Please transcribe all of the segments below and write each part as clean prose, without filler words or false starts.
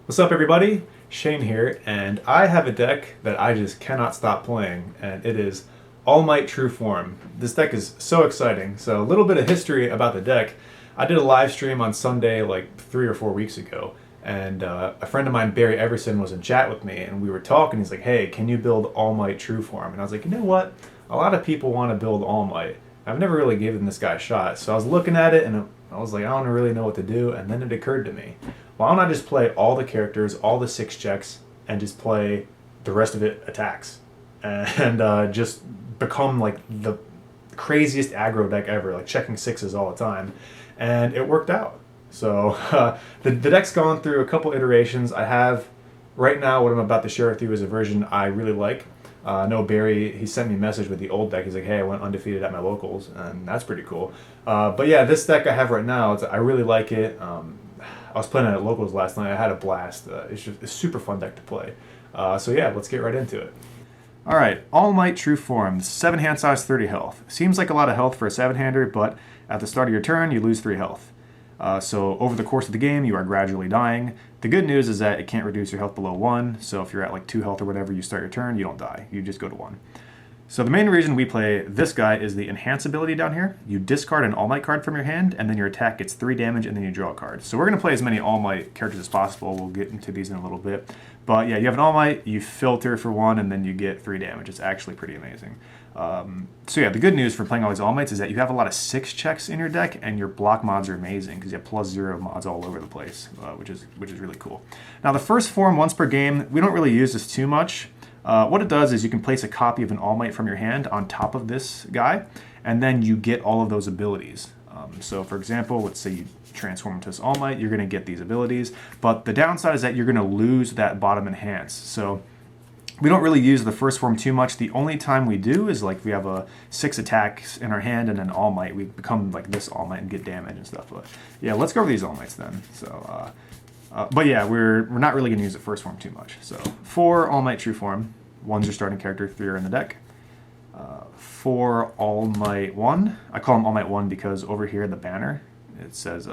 What's up, everybody? Shane here, and I have a deck that I just cannot stop playing, and it is All Might True Form. This deck is so exciting. So, a little bit of history about the deck. I did a live stream on Sunday like 3 or 4 weeks ago, and a friend of mine, Barry Everson, was in chat with me, and we were talking. He's like, "Hey, can you build All Might True Form?" And I was like, "You know what? A lot of people want to build All Might. I've never really given this guy a shot." So I was looking at it, and I was like, I don't really know what to do, and then it occurred to me, why don't I just play all the characters, all the 6 checks, and just play the rest of it attacks, and just become like the craziest aggro deck ever, like checking 6s all the time, and it worked out. So the deck's gone through a couple iterations. I have right now what I'm about to share with you is a version I really like. I know Barry, he sent me a message with the old deck. He's like, "Hey, I went undefeated at my locals," and that's pretty cool. But yeah, this deck I have right now, I really like it. I was playing it at locals last night. I had a blast. It's just a super fun deck to play. So yeah, let's get right into it. All right, All Might True Form, 7 hand size, 30 health. Seems like a lot of health for a 7-hander, but at the start of your turn, you lose 3 health. So over the course of the game, you are gradually dying. The good news is that it can't reduce your health below 1, so if you're at like 2 health or whatever, you start your turn, you don't die. You just go to 1. So the main reason we play this guy is the Enhance ability down here. You discard an All Might card from your hand, and then your attack gets 3 damage, and then you draw a card. So we're going to play as many All Might characters as possible. We'll get into these in a little bit. But yeah, you have an All Might, you filter for 1, and then you get 3 damage. It's actually pretty amazing. So yeah, the good news for playing all these All Mights is that you have a lot of 6 checks in your deck, and your block mods are amazing because you have +0 mods all over the place, which is really cool. Now the first form once per game, we don't really use this too much. What it does is you can place a copy of an All Might from your hand on top of this guy, and then you get all of those abilities. So for example, let's say you transform into this All Might, you're going to get these abilities, but the downside is that you're going to lose that bottom Enhance. So we don't really use the first form too much. The only time we do is like we have a 6 attacks in our hand and an All Might. We become like this All Might and get damage and stuff. But yeah, let's go over these All Mights then. So, but yeah, we're not really going to use the first form too much. So 4 All Might True Form. 1's your starting character, 3 are in the deck. 4 All Might 1. I call him All Might 1 because over here in the banner, it says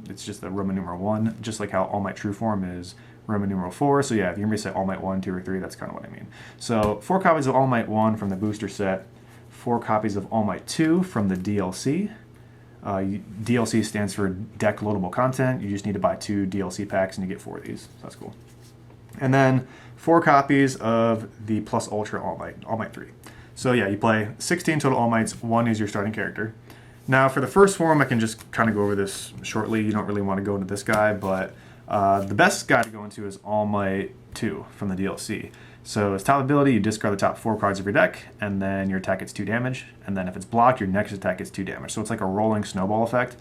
it's just the Roman numeral 1, just like how All Might True Form is Roman numeral 4. So yeah, if you hear me say All Might 1, 2, or 3, that's kind of what I mean. So 4 copies of All Might 1 from the booster set, 4 copies of All Might 2 from the DLC. DLC stands for deck loadable content. You just need to buy 2 DLC packs and you get 4 of these. So that's cool. And then 4 copies of the Plus Ultra All Might 3. So yeah, you play 16 total All Mights, 1 is your starting character. Now for the first form, I can just kind of go over this shortly. You don't really want to go into this guy, but the best guy to go into is All Might 2 from the DLC. So his top ability, you discard the top 4 cards of your deck, and then your attack gets 2 damage. And then if it's blocked, your next attack gets 2 damage. So it's like a rolling snowball effect.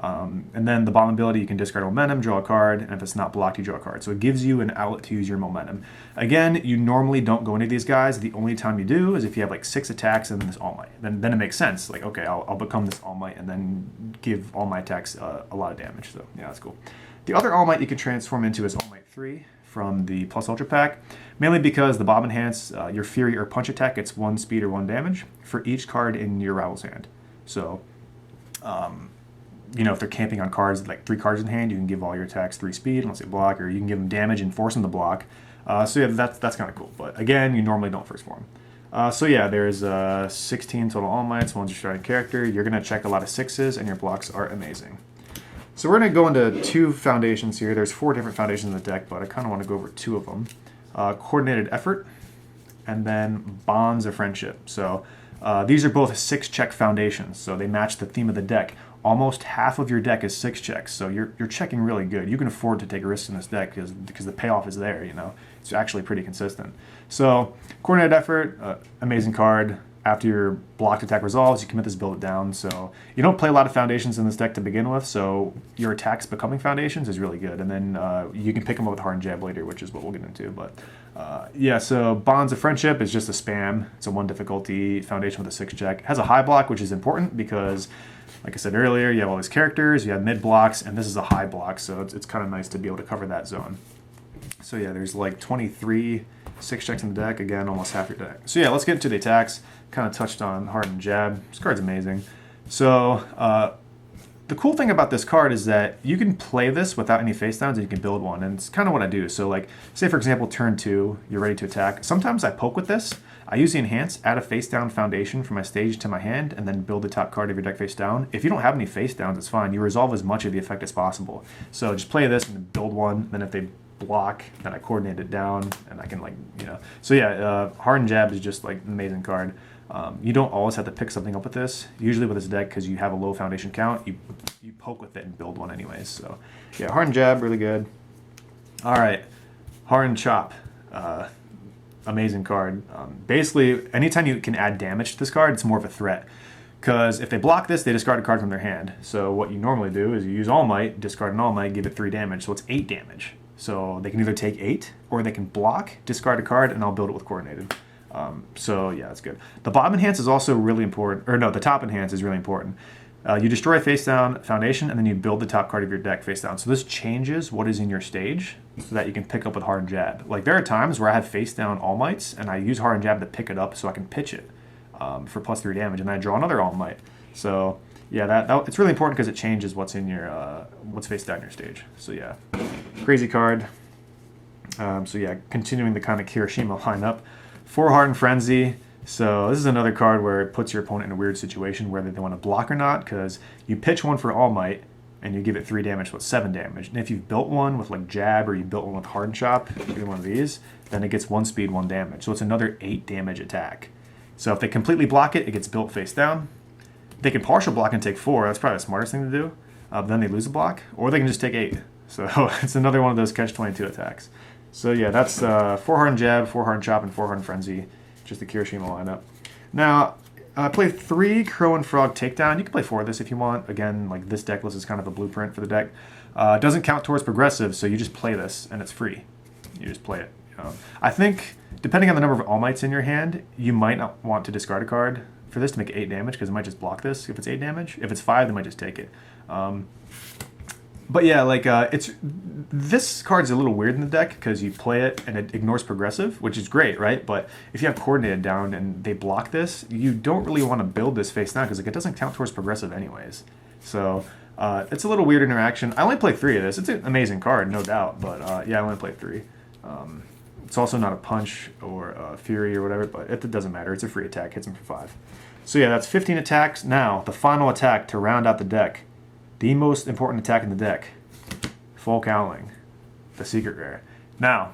And then the bomb ability, you can discard momentum, draw a card, and if it's not blocked, you draw a card. So it gives you an outlet to use your momentum. Again, you normally don't go into these guys. The only time you do is if you have like 6 attacks and then this All Might. Then it makes sense. Like, okay, I'll become this All Might and then give all my attacks a lot of damage. So yeah, that's cool. The other All Might you can transform into is All Might 3 from the Plus Ultra pack, mainly because the Bomb Enhance, your Fury or Punch attack gets 1 speed or 1 damage for each card in your rival's hand. So, you know, if they're camping on cards, like 3 cards in hand, you can give all your attacks 3 speed unless they block, or you can give them damage and force them to block. So yeah, that's kind of cool. But again, you normally don't first form. So yeah, there's 16 total All Mights, 1's your starting character. You're going to check a lot of 6s, and your blocks are amazing. So we're going to go into 2 foundations here. There's 4 different foundations in the deck, but I kind of want to go over 2 of them. Coordinated Effort, and then Bonds of Friendship. So these are both 6-check foundations, so they match the theme of the deck. Almost half of your deck is 6 checks, so you're checking really good. You can afford to take risks in this deck because the payoff is there, you know. It's actually pretty consistent. So, Coordinated Effort, amazing card. After your blocked attack resolves, you commit this, build it down. So, you don't play a lot of foundations in this deck to begin with, so your attacks becoming foundations is really good. And then you can pick them up with Hardened Jab later, which is what we'll get into. But yeah, so Bonds of Friendship is just a spam. It's a 1 difficulty foundation with a 6 check. It has a high block, which is important because, like I said earlier, you have all these characters, you have mid blocks, and this is a high block, so it's kind of nice to be able to cover that zone. So yeah, there's like 23 6 checks in the deck, again, almost half your deck. So yeah, let's get into the attacks. Kind of touched on Hardened Jab. This card's amazing. So the cool thing about this card is that you can play this without any face downs and you can build one, and it's kind of what I do. So like, say for example, turn 2, you're ready to attack. Sometimes I poke with this. I use the enhance, add a face down foundation from my stage to my hand, and then build the top card of your deck face down. If you don't have any face downs, it's fine. You resolve as much of the effect as possible. So just play this and then build one. Then if they block, then I coordinate it down, and I can, like, you know. So yeah, Hardened Jab is just like an amazing card. You don't always have to pick something up with this. Usually with this deck, because you have a low foundation count, you poke with it and build one anyways. So yeah, Hardened Jab, really good. All right, Hardened Chop. Amazing card. Basically, anytime you can add damage to this card, it's more of a threat. Because if they block this, they discard a card from their hand. So what you normally do is you use All Might, discard an All Might, give it 3 damage. So it's 8 damage. So they can either take 8, or they can block, discard a card, and I'll build it with Coordinated. So yeah, that's good. The bottom enhance is also really important. Or no, the top enhance is really important. You destroy face down foundation, and then you build the top card of your deck face down. So this changes what is in your stage so that you can pick up with Hardened Jab. Like, there are times where I have face down All Mights, and I use Hardened Jab to pick it up so I can pitch it for +3 damage, and then I draw another All Might. So yeah, that it's really important because it changes what's in your what's face down your stage. So yeah, crazy card. So yeah, continuing the kind of Kirishima lineup for Hardened Frenzy. So this is another card where it puts your opponent in a weird situation whether they want to block or not, because you pitch one for All Might and you give it 3 damage, so it's 7 damage. And if you've built one with like Jab, or you built one with Hardened Chop, either one of these, then it gets 1 speed, 1 damage. So it's another 8 damage attack. So if they completely block it, it gets built face down. They can partial block and take 4. That's probably the smartest thing to do. Then they lose a block, or they can just take 8. So it's another one of those catch-22 attacks. So yeah, that's 4 Hardened Jab, 4 Hardened Chop, and 4 Hardened Frenzy. Just the Kirishima lineup. Now, I play 3 Crow and Frog Takedown. You can play 4 of this if you want. Again, like, this deck list is kind of a blueprint for the deck. It doesn't count towards progressive, so you just play this, and it's free. You just play it. I think, depending on the number of All Mights in your hand, you might not want to discard a card for this to make 8 damage, because it might just block this if it's 8 damage. If it's 5, they might just take it. But yeah, like, this card's a little weird in the deck because you play it and it ignores progressive, which is great, right? But if you have Coordinated down and they block this, you don't really want to build this face down because, like, it doesn't count towards progressive anyways. So it's a little weird interaction. I only play 3 of this. It's an amazing card, no doubt, but yeah, I only play 3. It's also not a punch or a fury or whatever, but it doesn't matter. It's a free attack. Hits him for 5. So yeah, that's 15 attacks. Now, the final attack to round out the deck. The most important attack in the deck, full Cowling, the secret rare. Now,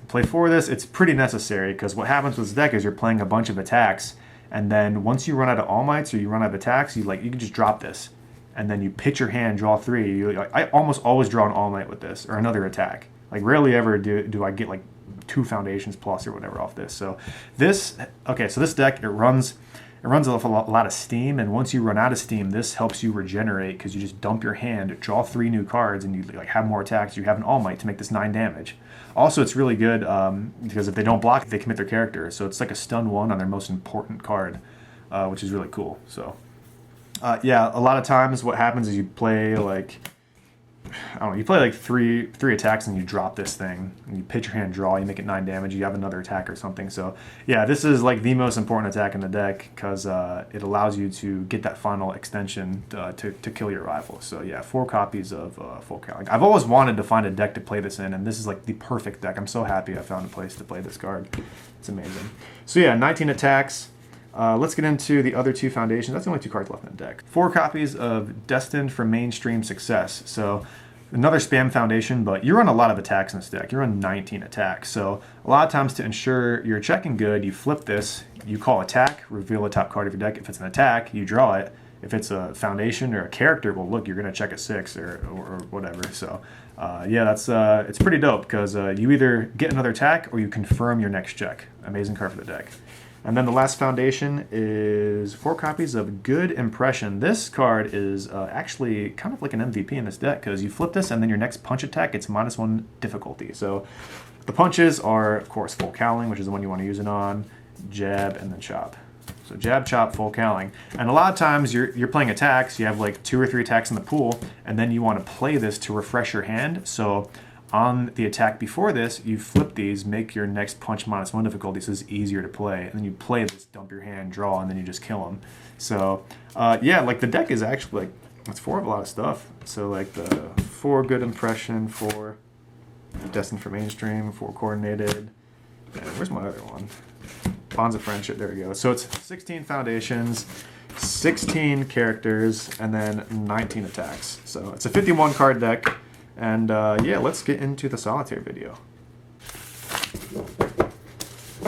play 4 of this. It's pretty necessary because what happens with this deck is you're playing a bunch of attacks, and then once you run out of All Mights or you run out of attacks, you can just drop this, and then you pitch your hand, draw 3. I almost always draw an All Might with this or another attack. Like, rarely ever do I get like 2 foundations plus or whatever off this. So this deck, it runs off a lot of steam, and once you run out of steam, this helps you regenerate because you just dump your hand, draw 3 new cards, and you like have more attacks. You have an All Might to make this 9 damage. Also, it's really good because if they don't block, they commit their character. So it's like a stun 1 on their most important card, which is really cool. So yeah, a lot of times what happens is you play like, I don't know, you play like three attacks and you drop this thing, and you pitch your hand, draw, you make it 9 damage, you have another attack or something. So yeah, this is like the most important attack in the deck because it allows you to get that final extension to kill your rival. So yeah, 4 copies of full Cowling. I've always wanted to find a deck to play this in, and this is like the perfect deck. I'm so happy I found a place to play this card. It's amazing. So yeah, 19 attacks. Let's get into the other 2 foundations. That's the only 2 cards left in the deck. 4 copies of Destined for mainstream success. So another spam foundation, but you run a lot of attacks in this deck. You run 19 attacks. So a lot of times to ensure you're checking good, you flip this, you call attack, reveal the top card of your deck. If it's an attack, you draw it. If it's a foundation or a character, well, look, you're going to check a 6 or whatever. So yeah, that's it's pretty dope because you either get another attack or you confirm your next check. Amazing card for the deck. And then the last foundation is 4 copies of Good Impression. This card is actually kind of like an MVP in this deck because you flip this and then your next punch attack gets -1 difficulty. So the punches are, of course, full Cowling, which is the one you want to use it on, jab, and then chop. So jab, chop, full Cowling. And a lot of times you're playing attacks, you have like 2 or 3 attacks in the pool, and then you want to play this to refresh your hand. So on the attack before this, you flip these, make your next punch -1 difficulty, so it's easier to play. And then you play this, dump your hand, draw, and then you just kill them. So yeah, like the deck is actually like It's 4 of a lot of stuff. So like the 4 good impression, 4 destined for mainstream, 4 coordinated. And where's my other one? Bonds of friendship. There we go. So it's 16 foundations, 16 characters, and then 19 attacks. So it's a 51 card deck. And yeah, let's get into the solitaire video.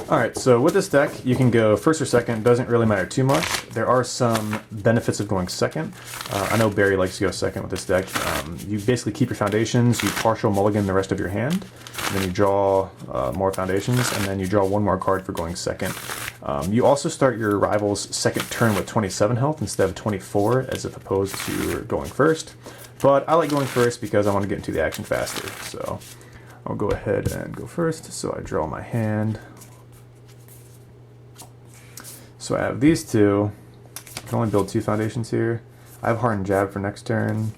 Alright, so with this deck, you can go first or second, doesn't really matter too much. There are some benefits of going second. I know Barry likes to go second with this deck. You basically keep your foundations, you partial mulligan the rest of your hand, and then you draw more foundations, and then you draw 1 more card for going second. You also start your rival's second turn with 27 health instead of 24, as if opposed to going first. But I like going first because I want to get into the action faster. So I'll go ahead and go first. So I draw my hand. So I have these 2. I can only build 2 foundations here. I have Hardened Jab for next turn.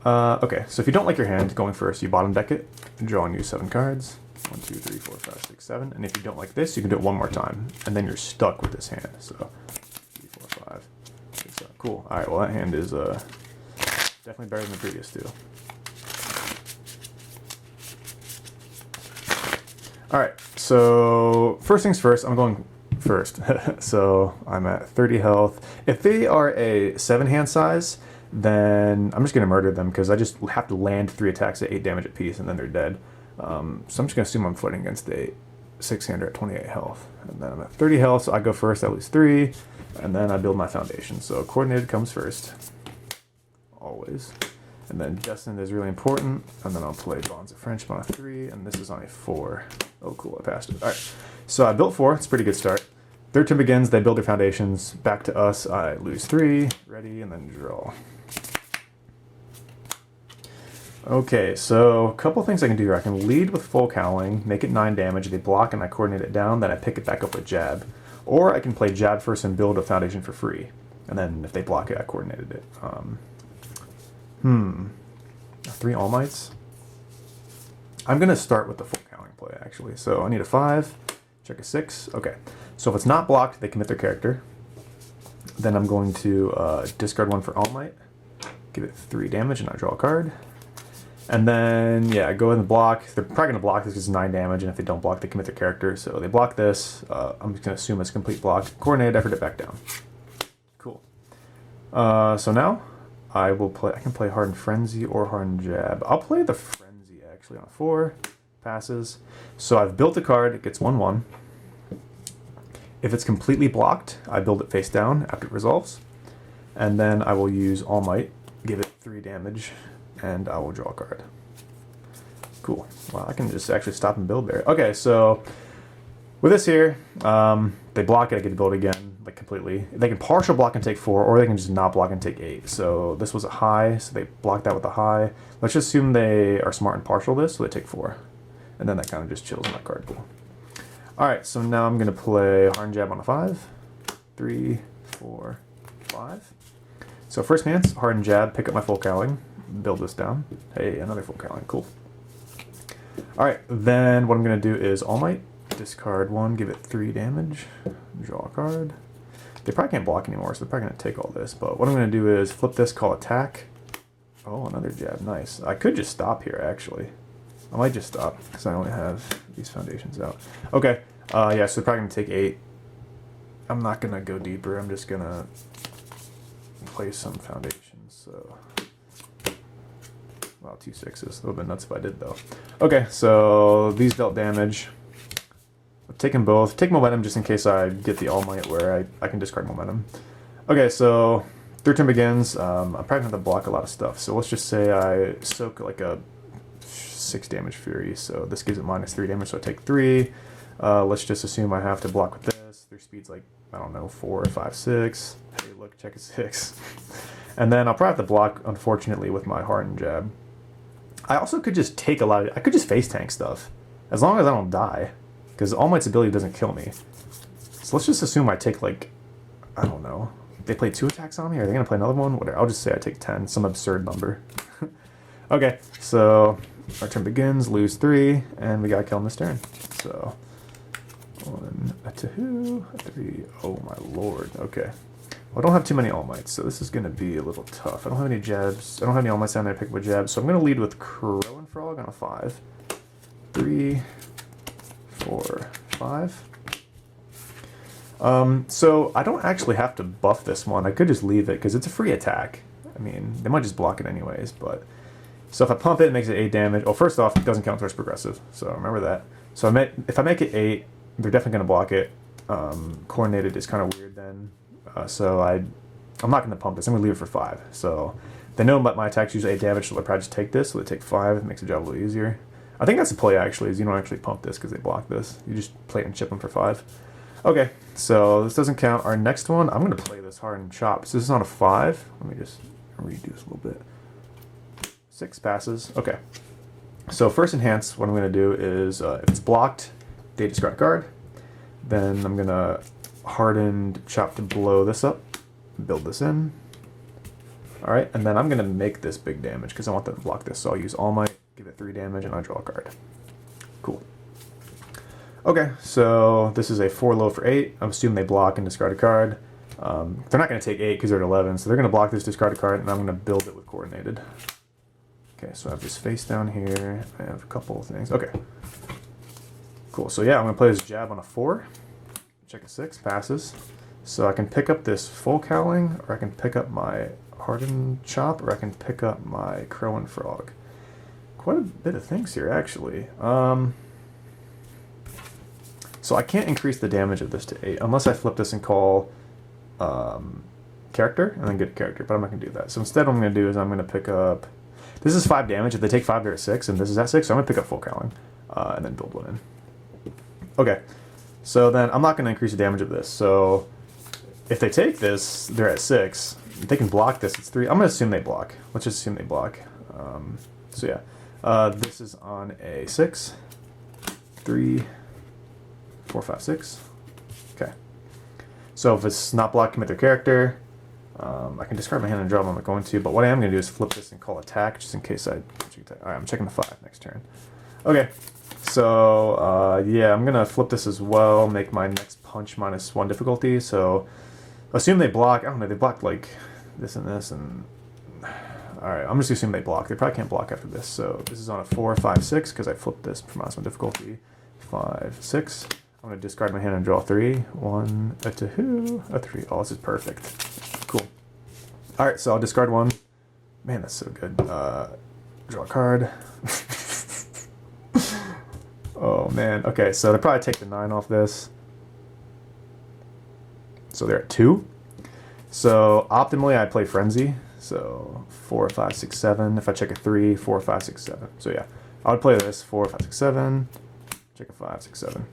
Okay, so if you don't like your hand going first, you bottom deck it, draw and use 7 cards. 1, 2, 3, 4, 5, 6, 7. And if you don't like this, you can do it 1 more time. And then you're stuck with this hand. So 3, 4, 5, 6, 7. Cool. Alright, well that hand is definitely better than the previous 2. Alright, so first things first, I'm going first. So I'm at 30 health. If they are a 7 hand size, then I'm just going to murder them because I just have to land 3 attacks at 8 damage apiece and then they're dead. So I'm just going to assume I'm fighting against a 6-hander at 28 health. And then I'm at 30 health, so I go first, I lose 3, and then I build my foundation. So coordinated comes first, always. And then Destined is really important, and then I'll play Bonds of Friendship on a 3, and this is on a 4. Oh cool, I passed it. Alright, so I built 4, it's a pretty good start. Third turn begins, they build their foundations. Back to us, I lose 3, ready, and then draw. Okay, so a couple things I can do here. I can lead with full Cowling, make it 9 damage, they block and I coordinate it down, then I pick it back up with Jab. Or I can play Jab first and build a foundation for free. And then if they block it, I coordinated it. 3 All Mights. I'm going to start with the full Cowling play, actually. So I need a 5, check a 6. Okay, so if it's not blocked, they commit their character. Then I'm going to discard 1 for All Might, give it 3 damage, and I draw a card. And then, yeah, go ahead and block. They're probably going to block this because it's 9 damage, and if they don't block, they commit their character. So they block this. I'm just going to assume it's complete block. Coordinated effort it back down. Cool. So now I can play Hardened Frenzy or Hardened Jab. I'll play the Frenzy, actually, on a 4. Passes. So I've built a card. It gets 1/1. If it's completely blocked, I build it face down after it resolves. And then I will use All Might, give it 3 damage, and I will draw a card. Cool. Well, I can just actually stop and build there. Okay, so with this here, they block it, I get to build again, like completely. They can partial block and take 4, or they can just not block and take 8. So this was a high, so they blocked that with a high. Let's just assume they are smart and partial this, so they take 4. And then that kind of just chills my card pool. Alright, so now I'm going to play Hardened Jab on a 5. 3, 4, 5. So first chance, Hardened Jab, pick up my full Cowling, build this down. Hey, another full Cowling, cool. Alright, then what I'm going to do is All Might, discard 1, give it 3 damage, draw a card. They probably can't block anymore, so they're probably going to take all this, but what I'm going to do is flip this, call attack. Oh, another jab, nice. I could just stop here, actually. I might just stop, because I only have these foundations out. Okay, yeah, so they're probably going to take 8. I'm not going to go deeper, I'm just going to play some foundations, so... Wow, 2 6s. A little bit nuts if I did, though. Okay, so these dealt damage. I've taken both. Take momentum just in case I get the All Might where I can discard momentum. Okay, so third turn begins. I'm probably going to have to block a lot of stuff. So let's just say I soak like a 6 damage Fury. So this gives it -3 damage, so I take 3. Let's just assume I have to block with this. Their speed's like, I don't know, 4, 5, 6. Hey, look, check a 6. And then I'll probably have to block, unfortunately, with my Hardened Jab. I also could just take a lot of... I could just face tank stuff. As long as I don't die. Because All Might's ability doesn't kill me. So let's just assume I take, like... I don't know. They play 2 attacks on me? Are they going to play another one? Whatever. I'll just say I take 10. Some absurd number. Okay, so... Our turn begins. Lose 3. And we got to kill him this turn. So... 1, a 2, a 3. Oh my lord. Okay. I don't have too many All Mights, so this is going to be a little tough. I don't have any jabs. I don't have any All Mights down there to pick up with jabs, so I'm going to lead with Crow and Frog on a 5. 3, 4, 5. So I don't actually have to buff this one. I could just leave it because it's a free attack. I mean, they might just block it anyways, but... So if I pump it, it makes it 8 damage. Well, first off, it doesn't count towards progressive, so remember that. So if I make it 8, they're definitely going to block it. Coordinated is kind of weird then. So I'm not going to pump this. I'm going to leave it for 5. So they know my attacks usually 8 damage, so they'll probably just take this. So they take 5. It makes the job a little easier. I think that's the play, actually, is you don't actually pump this because they block this. You just play it and chip them for 5. Okay, so this doesn't count. Our next one, I'm going to play this Hardened Chop. So this is on a 5. Let me just redo this a little bit. 6 passes. Okay. So first enhance, what I'm going to do is, if it's blocked, they discard a card. Then I'm going to Hardened Chop to blow this up, build this in. Alright, and then I'm going to make this big damage because I want them to block this. So I'll use All Might, give it 3 damage, and I'll draw a card. Cool. Okay, so this is a 4 low for 8. I'm assuming they block and discard a card. They're not going to take 8 because they're at 11, so they're going to block this, discard a card, and I'm going to build it with Coordinated. Okay, so I have this face down here. I have a couple of things. Okay. Cool, so yeah, I'm going to play this jab on a 4. Check a 6, passes. So I can pick up this full Cowling, or I can pick up my Hardened Chop, or I can pick up my Crow and Frog. Quite a bit of things here, actually. So I can't increase the damage of this to 8, unless I flip this and call character, and then get a character, but I'm not going to do that. So instead what I'm going to do is I'm going to pick up... This is 5 damage. If they take 5, they're at 6, and this is at 6, so I'm going to pick up full Cowling, and then build one in. Okay. So then I'm not going to increase the damage of this. So if they take this, they're at 6. They can block this. It's 3. I'm going to assume they block. Let's just assume they block. So yeah. This is on a 6. 3, 4, 5, 6. Okay. So if it's not blocking with their character, I can discard my hand and draw them. I'm not going to. But what I am going to do is flip this and call attack, just in case I... Alright, I'm checking the 5 next turn. Okay. So, yeah, I'm going to flip this as well, make my next punch -1 difficulty. So, assume they block. I don't know, they block like this and this. And alright, I'm just assuming they block. They probably can't block after this. So, this is on a 4, 5, 6, because I flipped this for -1 difficulty. 5, 6. I'm going to discard my hand and draw 3. 1, a 2, a 3. Oh, this is perfect. Cool. Alright, so I'll discard 1. Man, that's so good. Draw a card. Oh man, okay, so they'll probably take the 9 off this. So they're at 2. So optimally I play Frenzy. So 4, 5, 6, 7. If I check a 3, 4, 5, 6, 7. So yeah, I would play this 4, 5, 6, 7. Check a 5, 6, 7.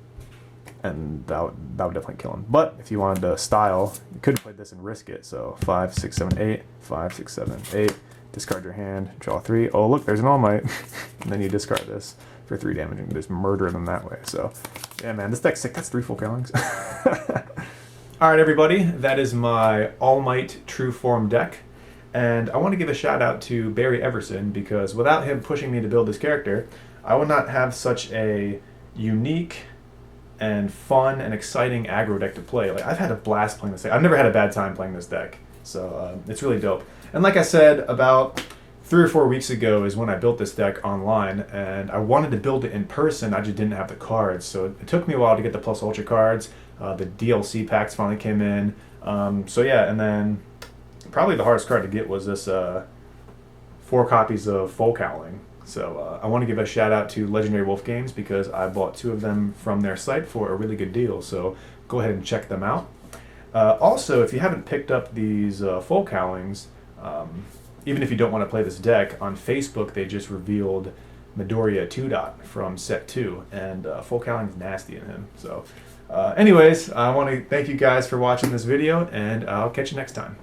And that would definitely kill him. But if you wanted to style, you could play this and risk it. So 5, 6, 7, 8. 5, 6, 7, 8. Discard your hand, draw 3. Oh look, there's an All Might. And then you discard this for 3 damage and just murder them that way. So yeah, man, this deck's sick. That's 3 full Cowlings. Alright everybody, that is my All Might True Form deck. And I want to give a shout out to Barry Everson, because without him pushing me to build this character, I would not have such a unique and fun and exciting aggro deck to play. Like, I've had a blast playing this deck. I've never had a bad time playing this deck. So it's really dope. And like I said, about 3 or 4 weeks ago is when I built this deck online, and I wanted to build it in person. I just didn't have the cards, so it took me a while to get the Plus Ultra cards. The DLC packs finally came in. So yeah, and then probably the hardest card to get was this 4 copies of Full Cowling. So I want to give a shout out to Legendary Wolf Games, because I bought 2 of them from their site for a really good deal. So go ahead and check them out. Also, if you haven't picked up these Full Cowlings, even if you don't want to play this deck, on Facebook they just revealed Midoriya 2-Dot from set 2, and Full Cowling's nasty in him. So anyways, I want to thank you guys for watching this video, and I'll catch you next time.